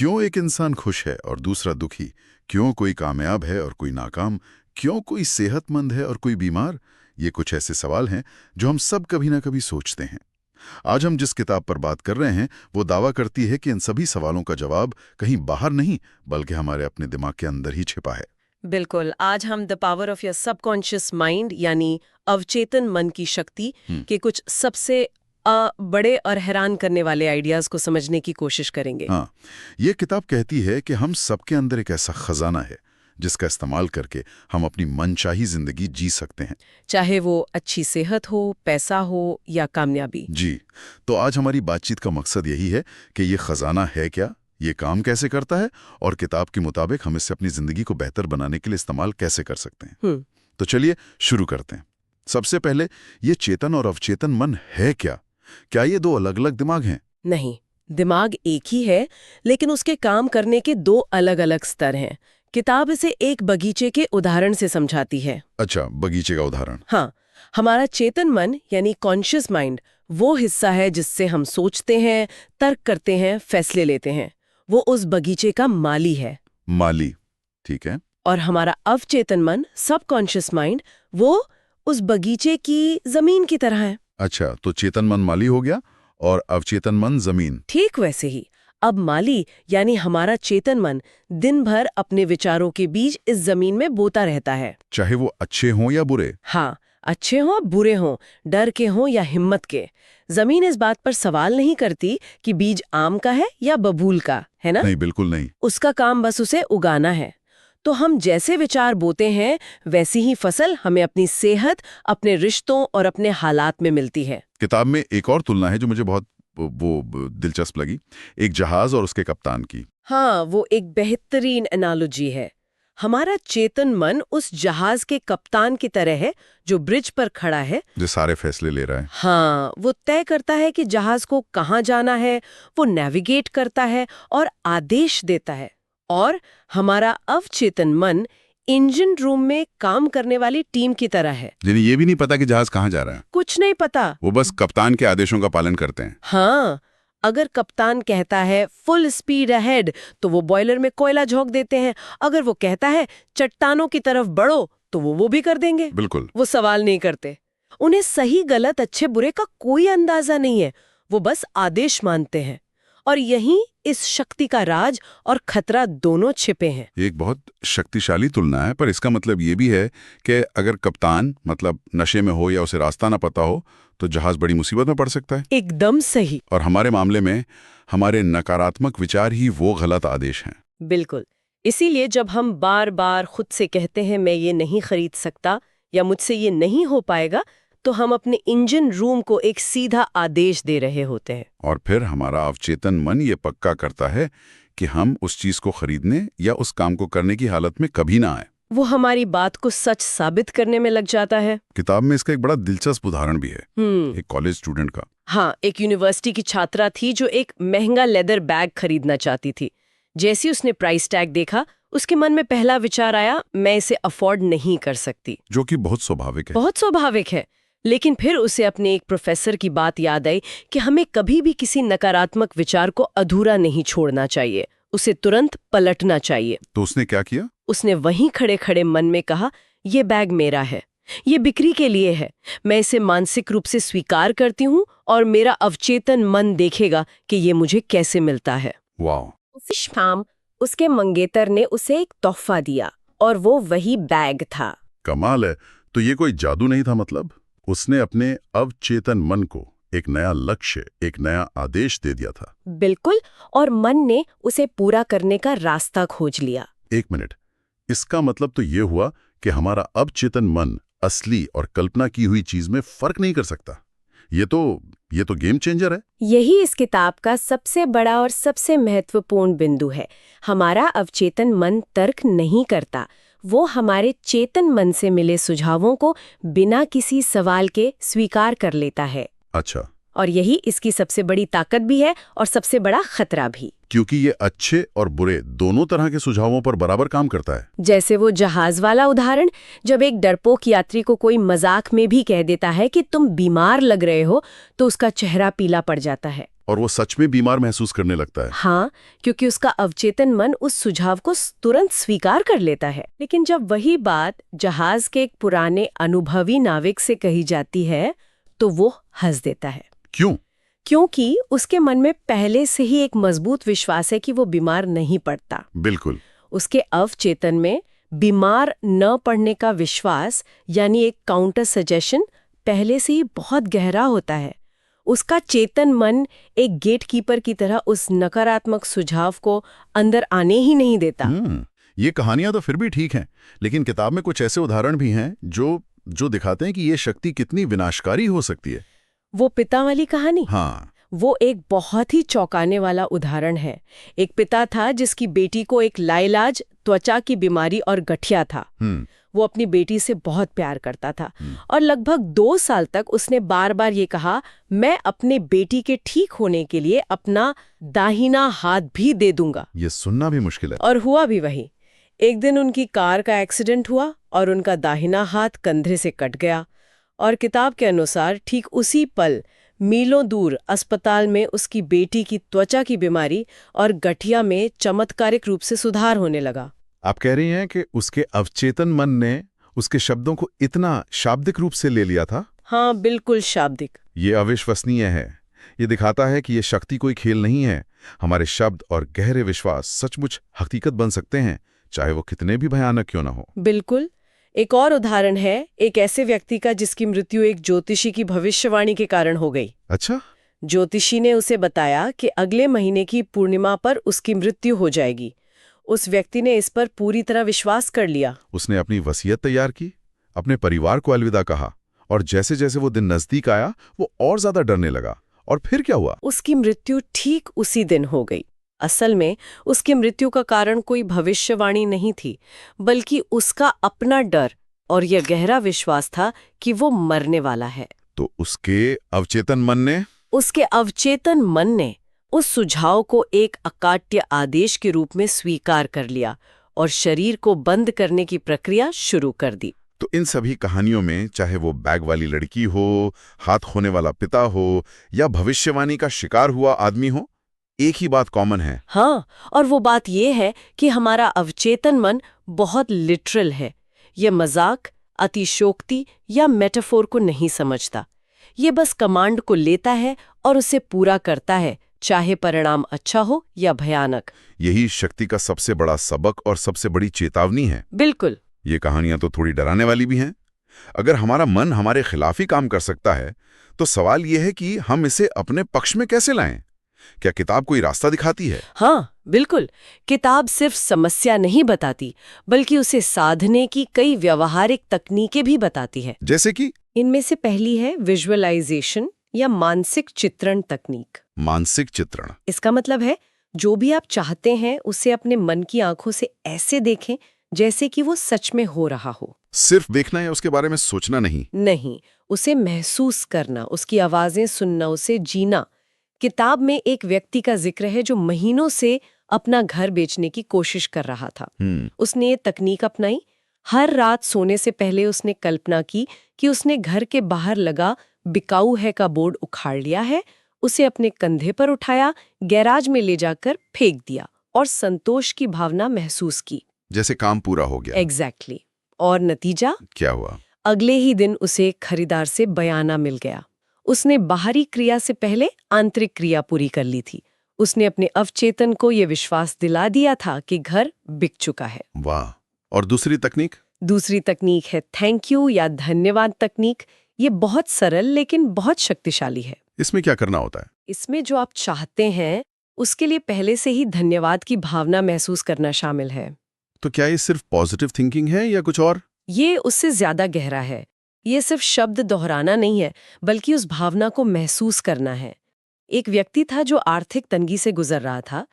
क्यों एक इंसान खुश है और दूसरा दुखी? क्यों कोई कामयाब है और कोई नाकाम? क्यों कोई सेहतमंद है और कोई बीमार? ये कुछ ऐसे सवाल हैं जो हम सब कभी ना कभी सोचते हैं। आज हम जिस किताब पर बात कर रहे हैं वो दावा करती है कि इन सभी सवालों का जवाब कहीं बाहर नहीं बल्कि हमारे अपने दिमाग के अंदर ही छिपा है। बिल्कुल। आज हम the power of your subconscious mind यानी अवचेतन मन की शक्ति के कुछ सबसे बड़े और हैरान करने वाले आइडियाज को समझने की कोशिश करेंगे। हाँ, ये किताब कहती है कि हम सबके अंदर एक ऐसा खजाना है जिसका इस्तेमाल करके हम अपनी मनचाही जिंदगी जी सकते हैं, चाहे वो अच्छी सेहत हो, पैसा हो या कामयाबी। जी। तो आज हमारी बातचीत का मकसद यही है कि ये खजाना है क्या, ये काम कैसे करता है और किताब के मुताबिक हम इसे अपनी जिंदगी को बेहतर बनाने के लिए इस्तेमाल कैसे कर सकते हैं। तो चलिए शुरू करते हैं। सबसे पहले, ये चेतन और अवचेतन मन है क्या? क्या ये दो अलग अलग दिमाग हैं? नहीं, दिमाग एक ही है, लेकिन उसके काम करने के दो अलग अलग स्तर हैं। किताब इसे एक बगीचे के उदाहरण से समझाती है। अच्छा, बगीचे का उदाहरण। हाँ, हमारा चेतन मन यानी कॉन्शियस माइंड वो हिस्सा है जिससे हम सोचते हैं, तर्क करते हैं, फैसले लेते हैं। वो उस बगीचे का माली है। माली, ठीक है। और हमारा अवचेतन मन सबकॉन्शियस माइंड वो उस बगीचे की जमीन की तरह है। अच्छा, तो चेतन मन माली हो गया और अवचेतन मन जमीन। ठीक वैसे ही अब माली यानी हमारा चेतन मन दिन भर अपने विचारों के बीच इस जमीन में बोता रहता है, चाहे वो अच्छे हों या बुरे। हाँ, अच्छे हों बुरे हों, डर के हों या हिम्मत के। जमीन इस बात पर सवाल नहीं करती कि बीज आम का है या बबूल का, है ना? नहीं, बिल्कुल नहीं। उसका काम बस उसे उगाना है। तो हम जैसे विचार बोते हैं वैसी ही फसल हमें अपनी सेहत, अपने रिश्तों और अपने हालात में मिलती है। किताब में एक और तुलना है जो मुझे बहुत दिलचस्प लगी, एक जहाज और उसके कप्तान की। हाँ, वो एक बेहतरीन एनालॉजी है। हमारा चेतन मन उस जहाज के कप्तान की तरह है जो ब्रिज पर खड़ा है, जो सारे फैसले ले रहा है। हाँ, वो तय करता है कि जहाज को कहाँ जाना है, वो नेविगेट करता है और आदेश देता है। और हमारा अवचेतन मन इंजन रूम में काम करने वाली टीम की तरह है, जिन्हें ये भी नहीं पता कि जहाज कहाँ जा रहा है। कुछ नहीं पता, वो बस कप्तान के आदेशों का पालन करते हैं। हाँ, अगर कप्तान कहता है फुल स्पीड अहेड तो वो बॉयलर में कोयला झोंक देते हैं। अगर वो कहता है चट्टानों की तरफ बढ़ो तो वो भी कर देंगे। बिल्कुल। वो सवाल नहीं करते। उन्हें सही गलत अच्छे बुरे का कोई अंदाजा नहीं है, वो बस आदेश मानते हैं। और यहीं इस शक्ति का राज और खतरा दोनों छिपे हैं। एक बहुत शक्तिशाली तुलना है, पर इसका मतलब ये भी है कि अगर कप्तान मतलब नशे में हो या उसे रास्ता ना पता हो तो जहाज बड़ी मुसीबत में पड़ सकता है। एकदम सही। और हमारे मामले में हमारे नकारात्मक विचार ही वो गलत आदेश हैं। बिल्कुल। इसीलिए जब हम बार बार खुद से कहते हैं मैं ये नहीं खरीद सकता या मुझसे ये नहीं हो पाएगा, तो हम अपने इंजन रूम को एक सीधा आदेश दे रहे होते हैं। और फिर हमारा अवचेतन मन ये पक्का करता है कि हम उस चीज को खरीदने या उस काम को करने की हालत में कभी ना आए। वो हमारी बात को सच साबित करने में लग जाता है। किताब में इसका एक बड़ा दिलचस्प उदाहरण भी है, एक कॉलेज स्टूडेंट का। हाँ, एक यूनिवर्सिटी की छात्रा थी जो एक महंगा लेदर बैग खरीदना चाहती थी। जैसे उसने प्राइस टैग देखा, उसके मन में पहला विचार आया, मैं इसे अफोर्ड नहीं कर सकती। जो कि बहुत स्वाभाविक है। बहुत स्वाभाविक है। लेकिन फिर उसे अपने एक प्रोफेसर की बात याद आई कि हमें कभी भी किसी नकारात्मक विचार को अधूरा नहीं छोड़ना चाहिए, उसे तुरंत पलटना चाहिए। तो उसने क्या किया? उसने वहीं खड़े खड़े मन में कहा, ये बैग मेरा है, ये बिक्री के लिए है, मैं इसे मानसिक रूप से स्वीकार करती हूँ और मेरा अवचेतन मन देखेगा कि ये मुझे कैसे मिलता है। वाह। उसी शाम उसके मंगेतर ने उसे एक तोहफा दिया और वो वही बैग था। कमाल है। तो ये कोई जादू नहीं था, मतलब उसने अपने अवचेतन मन को एक नया लक्ष्य, एक नया आदेश दे दिया था। बिल्कुल, और मन ने उसे पूरा करने का रास्ता खोज लिया। एक मिनट, इसका मतलब तो ये हुआ कि हमारा अवचेतन मन असली और कल्पना की हुई चीज में फर्क नहीं कर सकता। ये तो गेम चेंजर है। यही इस किताब का सबसे बड़ा और सबसे महत्वपूर्ण बिंदु है। हमारा अवचेतन मन तर्क नहीं करता, वो हमारे चेतन मन से मिले सुझावों को बिना किसी सवाल के स्वीकार कर लेता है। अच्छा। और यही इसकी सबसे बड़ी ताकत भी है और सबसे बड़ा खतरा भी, क्योंकि ये अच्छे और बुरे दोनों तरह के सुझावों पर बराबर काम करता है। जैसे वो जहाज वाला उदाहरण, जब एक डरपोक यात्री को कोई मजाक में भी कह देता है कि तुम बीमार लग रहे हो, तो उसका चेहरा पीला पड़ जाता है। और वो सच में बीमार महसूस करने लगता है। हाँ, क्योंकि उसका अवचेतन मन उस सुझाव को तुरंत स्वीकार कर लेता है। लेकिन जब वही बात जहाज के एक पुराने अनुभवी नाविक से कही जाती है तो वो हंस देता है। क्यों? क्योंकि उसके मन में पहले से ही एक मजबूत विश्वास है कि वो बीमार नहीं पड़ता। बिल्कुल। उसके अवचेतन में बीमार न पड़ने का विश्वास यानी एक काउंटर सजेशन पहले से ही बहुत गहरा होता है। उसका चेतन मन एक गेटकीपर की तरह उस नकारात्मक सुझाव को अंदर आने ही नहीं देता। ये कहानियां तो फिर भी ठीक हैं, लेकिन किताब में कुछ ऐसे उदाहरण भी हैं जो दिखाते हैं कि ये शक्ति कितनी विनाशकारी हो सकती है। वो पिता वाली कहानी, हाँ, वो एक बहुत ही चौंकाने वाला उदाहरण है। एक पिता था जिसकी बेटी को एक लाइलाज त्वचा की बीमारी और गठिया था। वो अपनी बेटी से बहुत प्यार करता था और लगभग 2 साल तक उसने बार बार ये कहा, मैं अपने बेटी के ठीक होने के लिए अपना दाहिना हाथ भी दे दूंगा। ये सुनना भी मुश्किल है। और हुआ भी वही। एक दिन उनकी कार का एक्सीडेंट हुआ और उनका दाहिना हाथ कंधे से कट गया और किताब के अनुसार ठीक उसी पल मीलों दूर अस्पताल में उसकी बेटी की त्वचा की बीमारी और गठिया में चमत्कारिक रूप से सुधार होने लगा। आप कह रही हैं कि उसके अवचेतन मन ने उसके शब्दों को इतना शाब्दिक रूप से ले लिया था? हाँ, बिल्कुल शाब्दिक। ये अविश्वसनीय है। ये दिखाता है कि ये शक्ति कोई खेल नहीं है। हमारे शब्द और गहरे विश्वास सचमुच हकीकत बन सकते हैं, चाहे वो कितने भी भयानक क्यों ना हो। बिल्कुल। एक और उदाहरण है एक ऐसे व्यक्ति का जिसकी मृत्यु एक ज्योतिषी की भविष्यवाणी के कारण हो गई। अच्छा? ज्योतिषी ने उसे बताया कि अगले महीने की पूर्णिमा पर उसकी मृत्यु हो जाएगी। उस व्यक्ति ने इस पर पूरी तरह विश्वास कर लिया। उसने अपनी वसीयत तैयार की, अपने परिवार को अलविदा कहा और जैसे जैसे वो दिन नजदीक आया वो और ज्यादा डरने लगा। और फिर क्या हुआ? उसकी मृत्यु ठीक उसी दिन हो गई। असल में उसकी मृत्यु का कारण कोई भविष्यवाणी नहीं थी, बल्कि उसका अपना डर और यह गहरा विश्वास था कि वो मरने वाला है। तो उसके अवचेतन मन ने उस सुझाव को एक अकाट्य आदेश के रूप में स्वीकार कर लिया और शरीर को बंद करने की प्रक्रिया शुरू कर दी। तो इन सभी कहानियों में, चाहे वो बैग वाली लड़की हो, हाथ खोने वाला पिता हो या भविष्यवाणी का शिकार हुआ आदमी हो, एक ही बात कॉमन है। हाँ, और वो बात ये है कि हमारा अवचेतन मन बहुत लिटरल है। ये मजाक, अतिशोक्ति या मेटाफोर को नहीं समझता। ये बस कमांड को लेता है और उसे पूरा करता है, चाहे परिणाम अच्छा हो या भयानक। यही शक्ति का सबसे बड़ा सबक और सबसे बड़ी चेतावनी है। बिल्कुल। ये कहानियां तो थोड़ी डराने वाली भी हैं। अगर हमारा मन हमारे खिलाफ ही काम कर सकता है, तो सवाल यह है कि हम इसे अपने पक्ष में कैसे लाएं? क्या किताब कोई रास्ता दिखाती है? हाँ, बिल्कुल। किताब सिर्फ समस्या नहीं बताती, बल्कि उसे साधने की कई व्यावहारिक तकनीकें भी बताती है। जैसे कि? इनमें से पहली है विजुअलाइजेशन या मानसिक चित्रण तकनीक। मानसिक चित्रण? इसका मतलब है जो भी आप चाहते हैं उसे अपने मन की आंखों से ऐसे देखें जैसे कि वो सच में हो रहा हो। सिर्फ देखना या उसके बारे में सोचना नहीं? नहीं, उसे महसूस करना, उसकी आवाजें सुनना, उसे जीना। किताब में एक व्यक्ति का जिक्र है जो महीनों से अपना घर बेचने की कोशिश कर रहा था। उसने ये तकनीक अपनाई। हर रात सोने से पहले उसने कल्पना की कि उसने घर के बाहर लगा बिकाऊ है का बोर्ड उखाड़ लिया है, उसे अपने कंधे पर उठाया, गैराज में ले जाकर फेंक दिया और संतोष की भावना महसूस की, जैसे काम पूरा हो गया। एग्जैक्टली। और नतीजा क्या हुआ? अगले ही दिन उसे एक खरीदार से बयाना मिल गया। उसने बाहरी क्रिया से पहले आंतरिक क्रिया पूरी कर ली थी। उसने अपने अवचेतन को यह विश्वास दिला दिया था कि घर बिक चुका है। वाह। और दूसरी तकनीक? दूसरी तकनीक है थैंक यू या धन्यवाद तकनीक। ये बहुत सरल लेकिन बहुत शक्तिशाली है। इसमें क्या करना होता है? इसमें जो आप चाहते हैं उसके लिए पहले से ही धन्यवाद की भावना महसूस करना शामिल है। तो क्या ये सिर्फ पॉजिटिव थिंकिंग है या कुछ और? ये उससे ज्यादा गहरा है। ये सिर्फ शब्द दोहराना नहीं है, बल्कि उस भावना को महसूस करना है। एक व्यक्ति था जो आर्थिक तंगी से गुजर रहा था।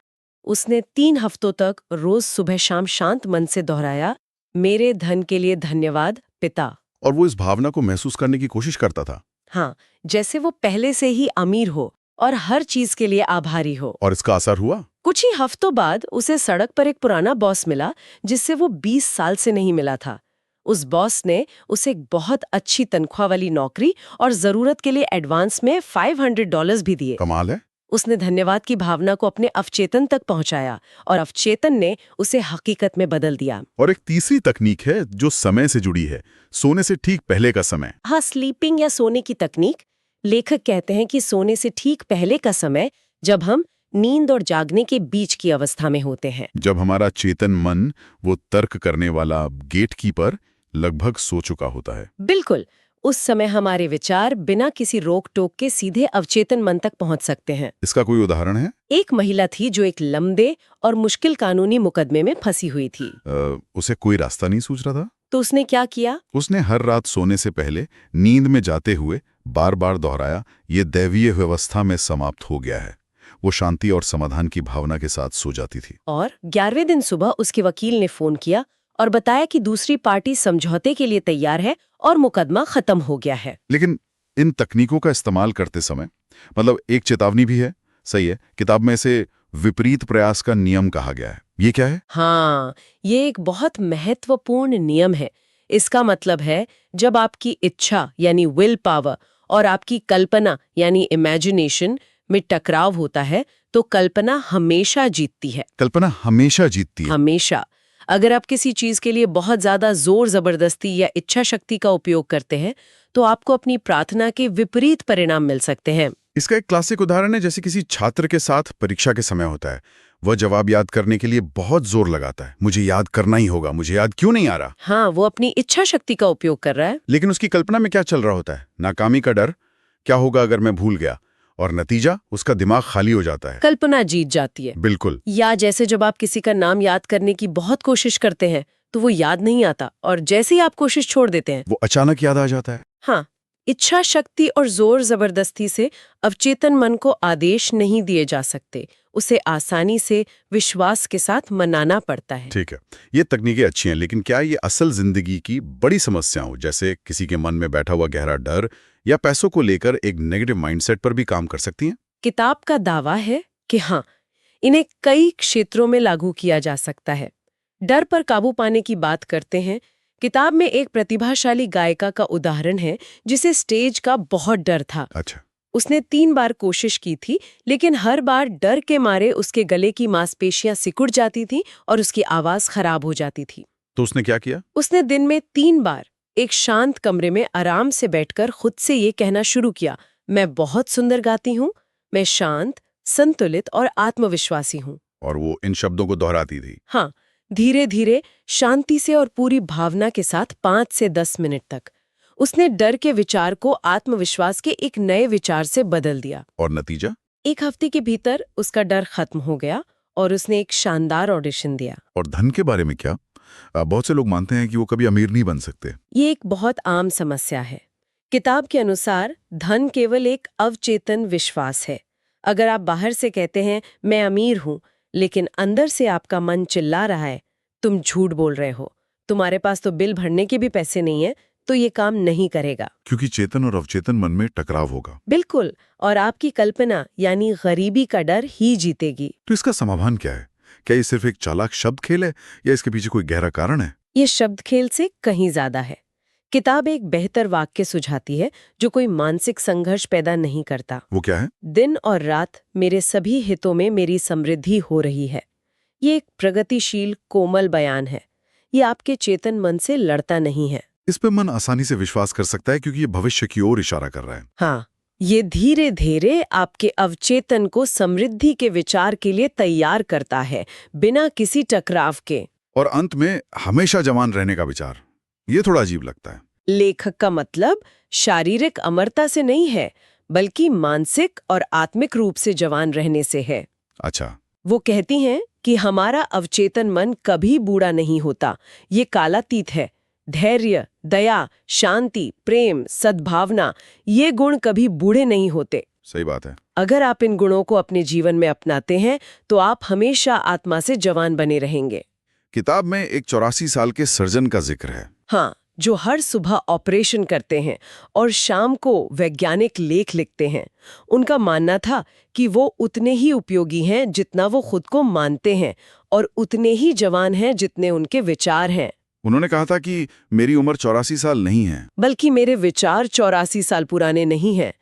उसने 3 हफ्तों तक रोज सुबह शाम शांत मन से दोहराया, मेरे धन के लिए धन्यवाद पिता। और वो इस भावना को महसूस करने की कोशिश करता था। हाँ, जैसे वो पहले से ही अमीर हो और हर चीज के लिए आभारी हो। और इसका असर हुआ? कुछ ही हफ्तों बाद उसे सड़क पर एक पुराना बॉस मिला जिससे वो 20 साल से नहीं मिला था। उस बॉस ने उसे एक बहुत अच्छी तनख्वाह वाली नौकरी और जरूरत के लिए एडवांस में $500 भी दिए। कमाल है। उसने धन्यवाद की भावना को अपने अवचेतन तक पहुंचाया और अवचेतन ने उसे हकीकत में बदल दिया। और एक तीसरी तकनीक है जो समय से जुड़ी है, सोने से ठीक पहले का समय। हाँ, स्लीपिंग या सोने की तकनीक। लेखक कहते हैं कि सोने से ठीक पहले का समय जब हम नींद और जागने के बीच की अवस्था में होते हैं। जब हमारा चेतन मन, वो तर्क करने वाला गेटकीपर, लगभग सो चुका होता है। बिल्कुल, उस समय हमारे विचार बिना किसी रोक टोक के सीधे अवचेतन मन तक पहुंच सकते हैं। इसका कोई उदाहरण है? एक महिला थी जो एक लंबे और मुश्किल कानूनी मुकदमे में फंसी हुई थी। उसे कोई रास्ता नहीं सूझ रहा था। तो उसने क्या किया? उसने हर रात सोने से पहले नींद में जाते हुए बार बार दोहराया, ये दैवीय व्यवस्था में समाप्त हो गया है। वो शांति और समाधान की भावना के साथ सो जाती थी। और 11वें दिन सुबह उसके वकील ने फोन किया और बताया कि दूसरी पार्टी समझौते के लिए तैयार है और मुकदमा खत्म हो गया है। लेकिन इन तकनीकों का इस्तेमाल करते समय मतलब एक चेतावनी भी है, सही है। किताब में इसे विपरीत प्रयास का नियम कहा गया है। ये क्या है? हाँ, ये एक बहुत महत्वपूर्ण नियम है। इसका मतलब है जब आपकी इच्छा यानी विल पावर और आपकी कल्पना यानी इमेजिनेशन में टकराव होता है तो कल्पना हमेशा जीतती है। कल्पना हमेशा जीतती है। हमेशा। अगर आप किसी चीज के लिए बहुत ज्यादा जोर जबरदस्ती या इच्छा शक्ति का उपयोग करते हैं तो आपको अपनी प्रार्थना के विपरीत परिणाम मिल सकते हैं। इसका एक क्लासिक उदाहरण है जैसे किसी छात्र के साथ परीक्षा के समय होता है। वह जवाब याद करने के लिए बहुत जोर लगाता है, मुझे याद करना ही होगा, मुझे याद क्यों नहीं आ रहा। हाँ, वो अपनी इच्छा शक्ति का उपयोग कर रहा है। लेकिन उसकी कल्पना में क्या चल रहा होता है? नाकामी का डर, क्या होगा अगर मैं भूल गया, और नतीजा उसका दिमाग खाली हो जाता है। कल्पना जीत जाती है। बिल्कुल। या जैसे जब आप किसी का नाम याद करने की बहुत कोशिश करते हैं तो वो याद नहीं आता और जैसे ही आप कोशिश छोड़ देते हैं वो अचानक याद आ जाता है। हाँ, इच्छा शक्ति और जोर जबरदस्ती से अवचेतन मन को आदेश नहीं दिए जा सकते, उसे आसानी से विश्वास के साथ मनाना पड़ता है। ठीक है, ये तकनीकें अच्छी हैं, लेकिन क्या ये असल जिंदगी की बड़ी समस्याओं जैसे किसी के मन में बैठा हुआ गहरा डर या पैसों को लेकर एक नेगेटिव माइंडसेट पर भी काम कर सकती हैं? किताब का दावा है कि हाँ, इन्हें कई क्षेत्रों में लागू किया जा सकता है। डर पर काबू पाने की बात करते हैं। किताब में एक प्रतिभाशाली गायिका का उदाहरण है जिसे स्टेज का बहुत डर था। अच्छा। उसने 3 बार कोशिश की थी, लेकिन हर बार डर के मारे उसके गले की मांसपेशियां सिकुड़ जाती थीं और उसकी आवाज खराब हो जाती थी। तो उसने क्या किया? उसने दिन में 3 बार एक शांत कमरे में आराम से बैठकर खुद से ये कहना शुरू किया, मैं बहुत सुंदर गाती हूँ, मैं शांत, संतुलित और आत्मविश्वासी हूँ। और वो इन शब्दों को दोहराती थी। हाँ, धीरे धीरे, शांति से और पूरी भावना के साथ 5 से 10 मिनट तक उसने डर के विचार को आत्मविश्वास के एक नए विचार से बदल दिया। और नतीजा? 1 हफ्ते के भीतर उसका डर खत्म हो गया और उसने एक शानदार ऑडिशन दिया। और धन के बारे में क्या? बहुत से लोग मानते हैं कि वो कभी अमीर नहीं बन सकते। ये एक बहुत आम समस्या है। किताब के अनुसार धन केवल एक अवचेतन विश्वास है। अगर आप बाहर से कहते हैं मैं अमीर हूं, लेकिन अंदर से आपका मन चिल्ला रहा है तुम झूठ बोल रहे हो, तुम्हारे पास तो बिल भरने के भी पैसे नहीं है, तो ये काम नहीं करेगा। क्योंकि चेतन और अवचेतन मन में टकराव होगा। बिल्कुल, और आपकी कल्पना यानी गरीबी का डर ही जीतेगी। तो इसका समाधान क्या है? क्या ये सिर्फ एक चालाक शब्द खेल है या इसके पीछे कोई गहरा कारण है? ये शब्द खेल से कहीं ज्यादा है। किताब एक बेहतर वाक्य सुझाती है जो कोई मानसिक संघर्ष पैदा नहीं करता। वो क्या है? दिन और रात मेरे सभी हितों में मेरी समृद्धि हो रही है। ये एक प्रगतिशील कोमल बयान है। ये आपके चेतन मन से लड़ता नहीं है। इस पे मन आसानी से विश्वास कर सकता है क्योंकि ये भविष्य की ओर इशारा कर रहा है। हाँ, ये धीरे धीरे आपके अवचेतन को समृद्धि के विचार के लिए तैयार करता है, बिना किसी टकराव के। और अंत में हमेशा जवान रहने का विचार, ये थोड़ा अजीब लगता है। लेखक का मतलब शारीरिक अमरता से नहीं है, बल्कि मानसिक और आत्मिक रूप से जवान रहने से है। अच्छा। वो कहती हैं कि हमारा अवचेतन मन कभी बूढ़ा नहीं होता। ये कालातीत है। धैर्य, दया, शांति, प्रेम, सद्भावना, ये गुण कभी बूढ़े नहीं होते। सही बात है। अगर आप इन गुणों को अपने जीवन में अपनाते हैं तो आप हमेशा आत्मा से जवान बने रहेंगे। किताब में एक 84 साल के सर्जन का जिक्र है। हाँ, जो हर सुबह ऑपरेशन करते हैं और शाम को वैज्ञानिक लेख लिखते हैं। उनका मानना था कि वो उतने ही उपयोगी हैं जितना वो खुद को मानते हैं और उतने ही जवान हैं जितने उनके विचार हैं। उन्होंने कहा था कि मेरी उम्र 84 साल नहीं है, बल्कि मेरे विचार 84 साल पुराने नहीं हैं।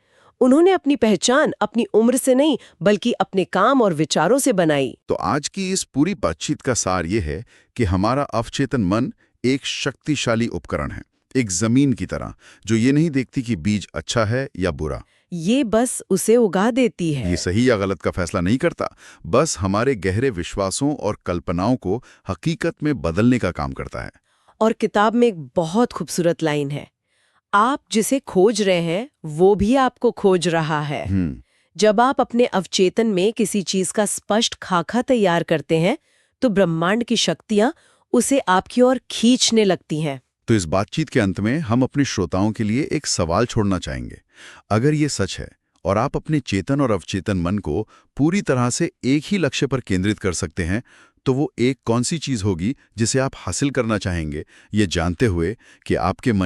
उन्होंने अपनी पहचान अपनी उम्र से नहीं बल्कि अपने काम और विचारों से बनाई। तो आज की इस पूरी बातचीत का सार ये है कि हमारा अवचेतन मन एक शक्तिशाली उपकरण है, एक जमीन की तरह, जो ये नहीं देखती कि बीज अच्छा है या बुरा। ये बस उसे उगा देती है। ये सही या गलत का फैसला नहीं करता, बस हमारे गहरे विश्वासों और कल्पनाओं को हकीकत में बदलने का काम करता है। और किताब में एक बहुत खूबसूरत लाइन है, आप जिसे खोज रहे हैं वो भी आपको खोज रहा है। जब आप अपने अवचेतन में किसी चीज का स्पष्ट खाका तैयार करते हैं तो ब्रह्मांड की शक्तियां उसे आपकी ओर खींचने लगती हैं। तो इस बातचीत के अंत में हम अपने श्रोताओं के लिए एक सवाल छोड़ना चाहेंगे। अगर ये सच है और आप अपने चेतन और अवचेतन मन को पूरी तरह से एक ही लक्ष्य पर केंद्रित कर सकते हैं, तो वो एक कौन सी चीज होगी जिसे आप हासिल करना चाहेंगे, ये जानते हुए कि आपके मन